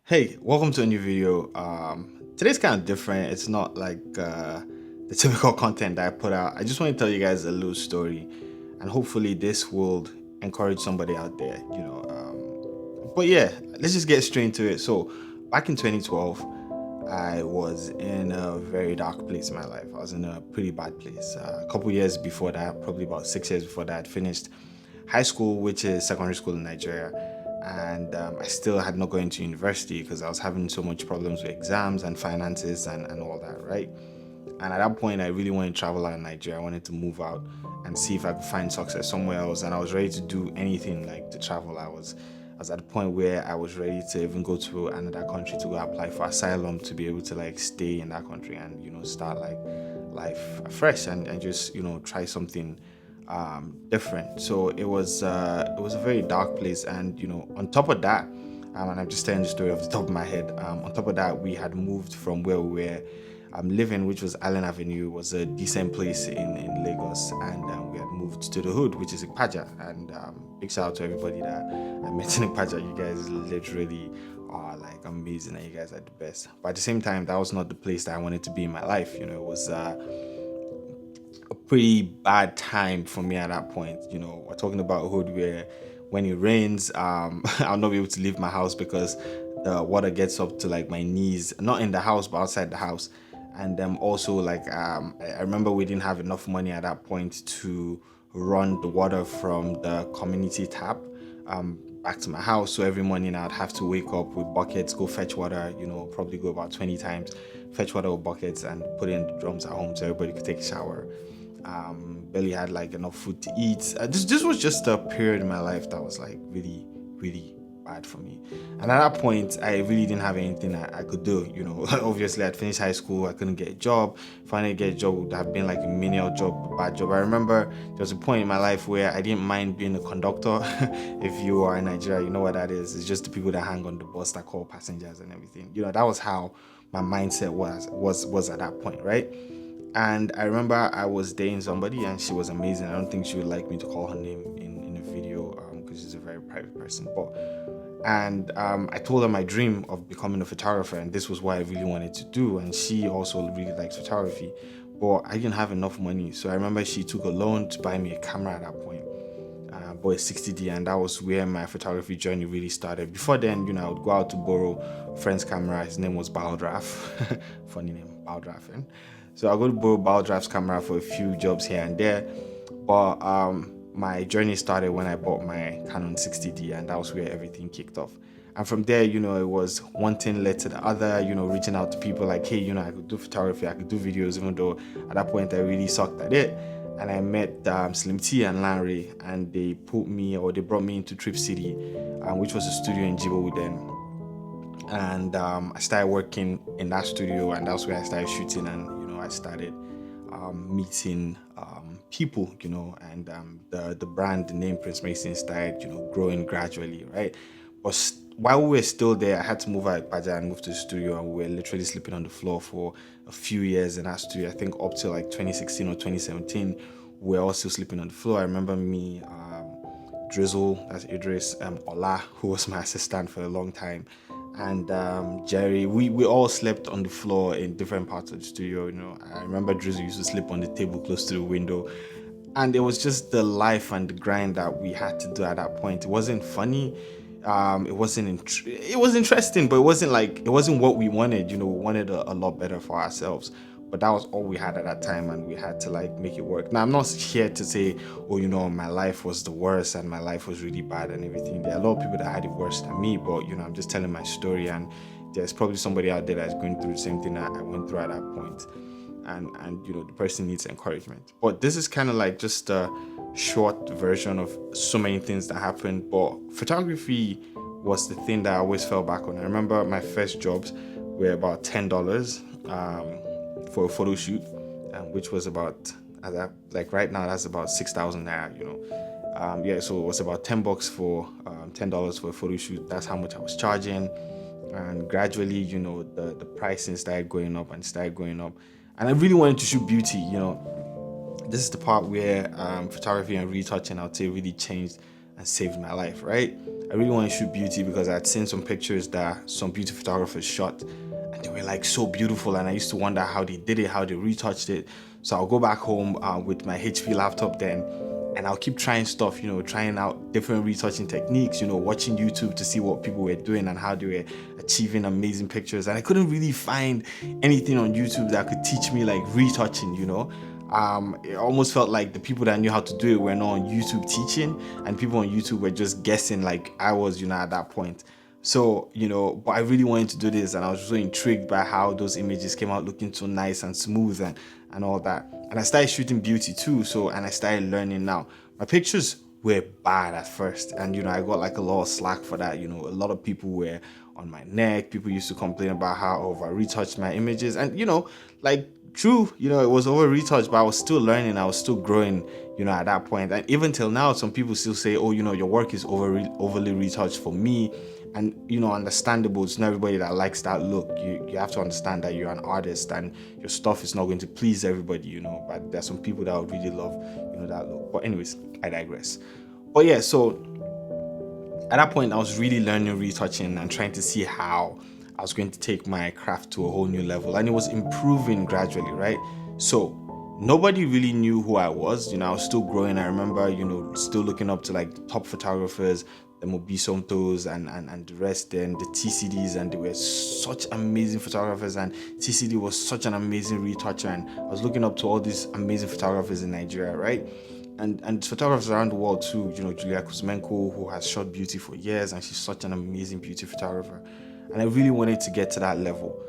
Hey, welcome to a new video. Today's kind of different. It's not like the typical content that I put out. I just want to tell you guys a little story, and hopefully this will encourage somebody out there. But yeah, let's just get straight into it. So, back in 2012, I was in a very dark place in my life. I was in a pretty bad place. A couple years before that, probably about 6 years before that, I finished high school, which is secondary school in Nigeria. And I still had not going to university because I was having so much problems with exams and finances and all that, right? And at that point, I really wanted to travel out of Nigeria. I wanted to move out and see if I could find success somewhere else. And I was ready to do anything like to travel. I was at the point where I was ready to even go to another country to go apply for asylum to be able to like stay in that country and start like life afresh and just try something different. So it was a very dark place, and on top of that, and I'm just telling the story off the top of my head. On top of that, we had moved from where we were living, which was Island Avenue, was a decent place in Lagos, and we had moved to the hood, which is Ikpaja. And big shout out to everybody that I met in Ikpaja. You guys literally are like amazing, and you guys are the best. But at the same time, that was not the place that I wanted to be in my life. It was a pretty bad time for me at that point. We're talking about a hood where when it rains, I'll not be able to leave my house because the water gets up to like my knees, not in the house, but outside the house. And also like I remember we didn't have enough money at that point to run the water from the community tap back to my house. So every morning I'd have to wake up with buckets, go fetch water, probably go about 20 times, fetch water with buckets and put it in the drums at home so everybody could take a shower. Barely had like enough food to eat. This was just a period in my life that was like really, really bad for me. And at that point, I really didn't have anything I could do. Obviously, I'd finished high school, I couldn't get a job. Finally, get a job would have been like a menial job, a bad job. I remember there was a point in my life where I didn't mind being a conductor. If you are in Nigeria, you know what that is. It's just the people that hang on the bus that call passengers and everything. That was how my mindset was at that point, right? And I remember I was dating somebody and she was amazing. I don't think she would like me to call her name in a video because she's a very private person. I told her my dream of becoming a photographer, and this was what I really wanted to do. And she also really likes photography, but I didn't have enough money. So I remember she took a loan to buy me a camera at that point. Bought a 60D, and that was where my photography journey really started. Before then, I would go out to borrow a friend's camera. His name was Baldraf. Funny name, Baldraf. So I go to borrow Baldraf's camera for a few jobs here and there. But my journey started when I bought my Canon 60D, and that was where everything kicked off. And from there, it was one thing led to the other, reaching out to people like, hey, I could do photography, I could do videos, even though at that point I really sucked at it. And I met Slim T and Larry, and they brought me into Trip City, which was a studio in Djibouti then. And I started working in that studio, and that's where I started shooting, and I started meeting people, and the brand, the name Prince Mason started, growing gradually, right? But while we were still there, I had to move out of Paja and move to the studio, and we were literally sleeping on the floor for a few years in that studio. I think up to like 2016 or 2017, we were all still sleeping on the floor. I remember me, Drizzle, that's Idris, Ola, who was my assistant for a long time, and Jerry. We all slept on the floor in different parts of the studio. I remember Drizzle used to sleep on the table close to the window, and it was just the life and the grind that we had to do at that point. It wasn't funny. It was interesting, but it wasn't what we wanted. We wanted a lot better for ourselves. But that was all we had at that time, and we had to like make it work. Now I'm not here to say, oh, my life was the worst and my life was really bad and everything. There are a lot of people that had it worse than me, but I'm just telling my story, and there's probably somebody out there that's going through the same thing that I went through at that point. And the person needs encouragement. But this is kind of like just a short version of so many things that happened. But photography was the thing that I always fell back on. I remember my first jobs were about $10 for a photo shoot, which was about, like right now, that's about 6,000 naira. So it was about $10 for $10 for a photo shoot. That's how much I was charging. And gradually, the pricing started going up and started going up. And I really wanted to shoot beauty. This is the part where photography and retouching, I would say, really changed and saved my life, right? I really want to shoot beauty because I'd seen some pictures that some beauty photographers shot, and they were like so beautiful. And I used to wonder how they did it, how they retouched it. So I'll go back home with my HP laptop then, and I'll keep trying stuff, trying out different retouching techniques, watching YouTube to see what people were doing and how they were achieving amazing pictures. And I couldn't really find anything on YouTube that could teach me like retouching. It almost felt like the people that knew how to do it were not on YouTube teaching, and people on YouTube were just guessing like I was, at that point. So, but I really wanted to do this, and I was so intrigued by how those images came out looking so nice and smooth and all that. And I started shooting beauty too. So, and I started learning now. My pictures were bad at first, and I got like a lot of slack for that. A lot of people were on my neck. People used to complain about how over retouched my images, and like true, it was over retouched, but I was still learning, I was still growing, at that point. And even till now, some people still say, oh, your work is overly retouched. For me, and understandable, it's not everybody that likes that look. You have to understand that you're an artist and your stuff is not going to please everybody, but there's some people that would really love that look. But anyways, I digress. But yeah, so at that point I was really learning retouching and trying to see how I was going to take my craft to a whole new level, and it was improving gradually, right? So nobody really knew who I was. I was still growing. I remember, still looking up to like the top photographers, the Mobisontos and the rest, and the TCDs, and they were such amazing photographers, and TCD was such an amazing retoucher, and I was looking up to all these amazing photographers in Nigeria, right? And photographers around the world too, Julia Kuzmenko, who has shot beauty for years, and she's such an amazing beauty photographer. And I really wanted to get to that level.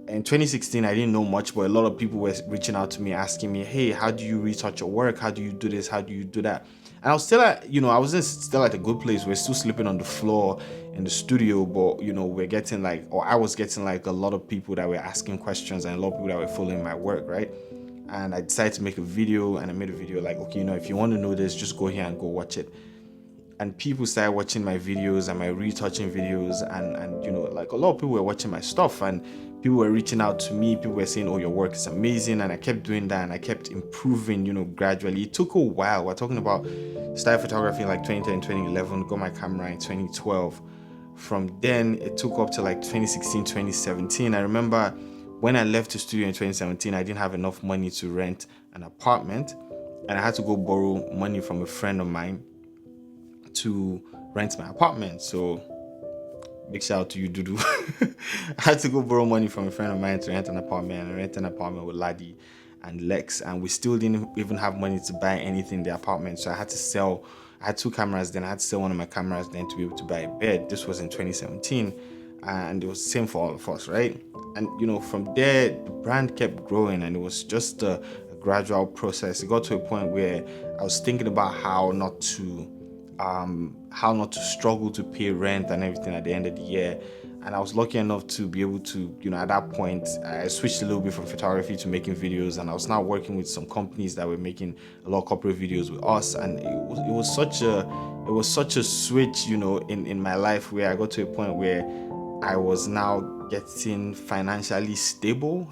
In 2016, I didn't know much, but a lot of people were reaching out to me, asking me, hey, how do you retouch your work? How do you do this? How do you do that? And I was still at, I wasn't still at a good place. We're still sleeping on the floor in the studio, but, we're getting like, or I was getting like a lot of people that were asking questions and a lot of people that were following my work, right? And I decided to make a video, and I made a video like, okay, if you want to know this, just go here and go watch it. And people started watching my videos and my retouching videos, and like a lot of people were watching my stuff, and people were reaching out to me. People were saying, oh, your work is amazing. And I kept doing that, and I kept improving, gradually. It took a while. We're talking about started photography in like 2010, 2011, got my camera in 2012. From then it took up to like 2016, 2017. I remember when I left the studio in 2017, I didn't have enough money to rent an apartment, and I had to go borrow money from a friend of mine to rent my apartment. So big shout out to you, Dudu. I had to go borrow money from a friend of mine to rent an apartment, and rent an apartment with Laddie and Lex, and we still didn't even have money to buy anything in the apartment. So I had to sell. I had 2 cameras, then I had to sell one of my cameras then to be able to buy a bed. This was in 2017, and it was the same for all of us, right? And from there the brand kept growing, and it was just a gradual process. It got to a point where I was thinking about how not to struggle to pay rent and everything at the end of the year. And I was lucky enough to be able to, at that point, I switched a little bit from photography to making videos, and I was now working with some companies that were making a lot of corporate videos with us. And it was such a switch, in my life, where I got to a point where I was now getting financially stable,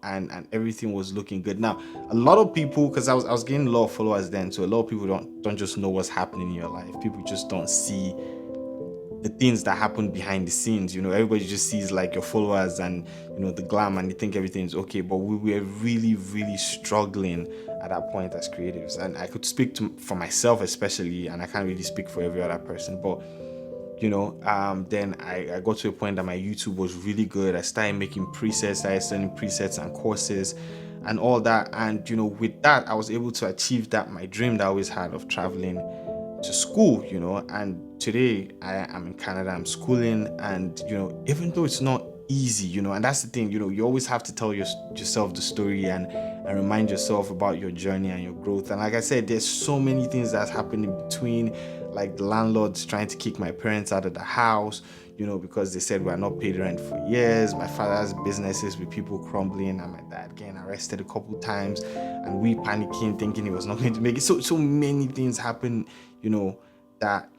and everything was looking good. Now, a lot of people, because I was getting a lot of followers then, so a lot of people don't just know what's happening in your life. People just don't see the things that happen behind the scenes. Everybody just sees like your followers and the glam, and they think everything's okay. But we were really, really struggling at that point as creatives, and I could speak for myself especially, and I can't really speak for every other person, but then I got to a point that my YouTube was really good. I started making presets, started selling presets and courses and all that. And, with that, I was able to achieve my dream that I always had of traveling to school, and today I am in Canada, I'm schooling, and, even though it's not easy, and that's the thing, you always have to tell yourself the story and remind yourself about your journey and your growth. And like I said, there's so many things that's happened in between, like the landlords trying to kick my parents out of the house, because they said we're not paid rent for years. My father's businesses with people crumbling, and my dad getting arrested a couple times, and we panicking, thinking he was not going to make it. So many things happen, that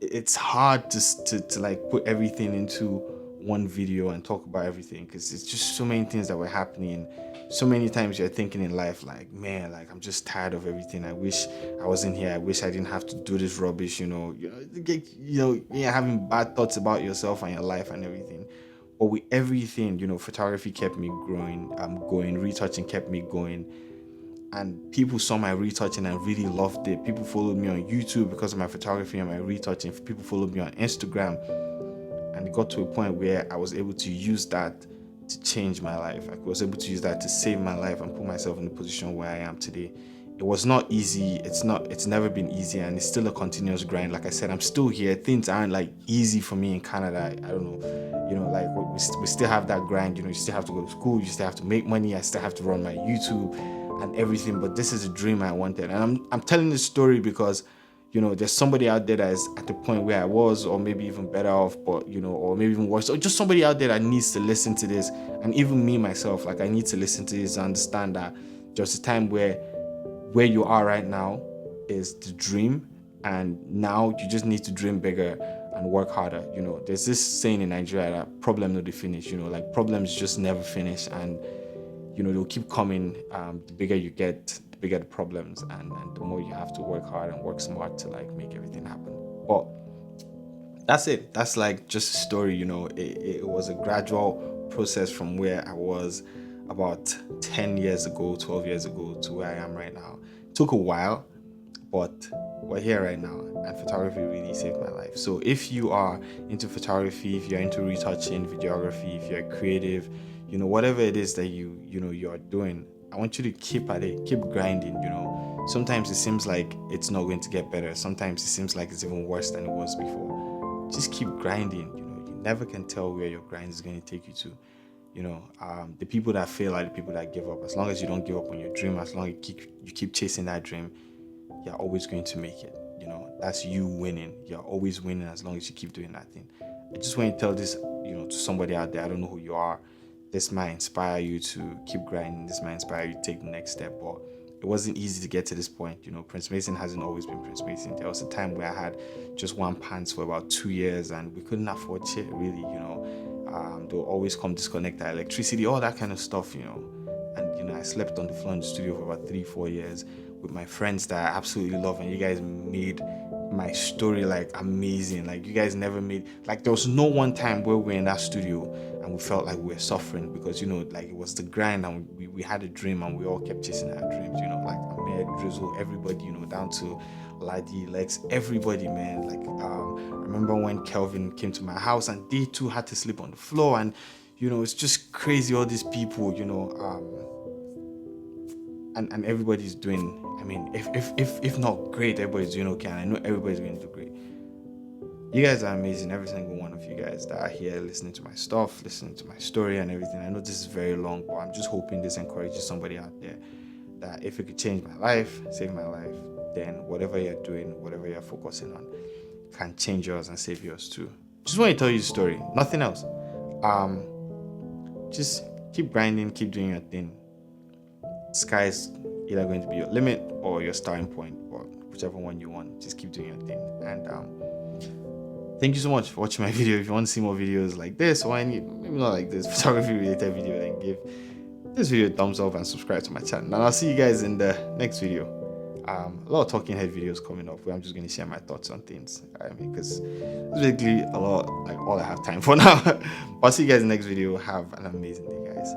it's hard to like put everything into one video and talk about everything, because it's just so many things that were happening so many times you're thinking in life like, man, like I'm just tired of everything. I wish I wasn't here. I wish I didn't have to do this rubbish, you're having bad thoughts about yourself and your life and everything. But with everything, photography kept me growing. Retouching kept me going. And people saw my retouching and really loved it. People followed me on YouTube because of my photography and my retouching. People followed me on Instagram. And it got to a point where I was able to use that to change my life. I was able to use that to save my life and put myself in the position where I am today. It was not easy. It's never been easy, and it's still a continuous grind. Like I said, I'm still here. Things aren't like easy for me in Canada. I don't know. Like we still have that grind. You still have to go to school. You still have to make money. I still have to run my YouTube and everything. But this is a dream I wanted. And I'm telling this story because there's somebody out there that is at the point where I was, or maybe even better off, but or maybe even worse, or just somebody out there that needs to listen to this. And even me myself, like I need to listen to this and understand that there's a time where you are right now is the dream, and now you just need to dream bigger and work harder. There's this saying in Nigeria that problem no dey finish. Like problems just never finish, and they'll keep coming. The bigger you get, the bigger the problems, and the more you have to work hard and work smart to like make everything happen. But that's it. That's like just a story. It was a gradual process from where I was about 10 years ago, 12 years ago to where I am right now. It took a while, but we're here right now, and photography really saved my life. So if you are into photography, if you're into retouching, videography, if you're creative, whatever it is that you're doing, I want you to keep at it, keep grinding. Sometimes it seems like it's not going to get better. Sometimes it seems like it's even worse than it was before. Just keep grinding. You never can tell where your grind is going to take you to. The people that fail are the people that give up. As long as you don't give up on your dream, as long as you keep chasing that dream, you're always going to make it. That's you winning. You're always winning as long as you keep doing that thing. I just want to tell this, to somebody out there. I don't know who you are. This might inspire you to keep grinding. This might inspire you to take the next step. But it wasn't easy to get to this point. Prince Mason hasn't always been Prince Mason. There was a time where I had just one pants for about 2 years, and we couldn't afford shit, really. They'll always come disconnect our electricity, all that kind of stuff, And I slept on the floor in the studio for about 3-4 years with my friends that I absolutely love, and you guys made my story like amazing. Like you guys never made, like there was no one time where we were in that studio and we felt like we were suffering, because like it was the grind, and we had a dream, and we all kept chasing our dreams. Like Ahmed, Drizzle, everybody, down to Ladi, Lex, everybody, man. Like I remember when Kelvin came to my house, and they too had to sleep on the floor, and it's just crazy, all these people, and everybody's doing, I mean, if not great, everybody's doing okay, and I know everybody's going to do great. You guys are amazing, every single one of you guys that are here listening to my stuff, listening to my story and everything. I know this is very long, but I'm just hoping this encourages somebody out there that if it could change my life, save my life, then whatever you're doing, whatever you're focusing on, can change yours and save yours too. Just want to tell you the story, nothing else. Just keep grinding, keep doing your thing. Sky's either going to be your limit or your starting point, or whichever one you want. Just keep doing your thing. And thank you so much for watching my video. If you want to see more videos like this, or any, maybe not like this, photography related video, then give this video a thumbs up and subscribe to my channel. And I'll see you guys in the next video. A lot of talking head videos coming up where I'm just going to share my thoughts on things. Because it's basically a lot, like all I have time for now. I'll see you guys in the next video. Have an amazing day, guys.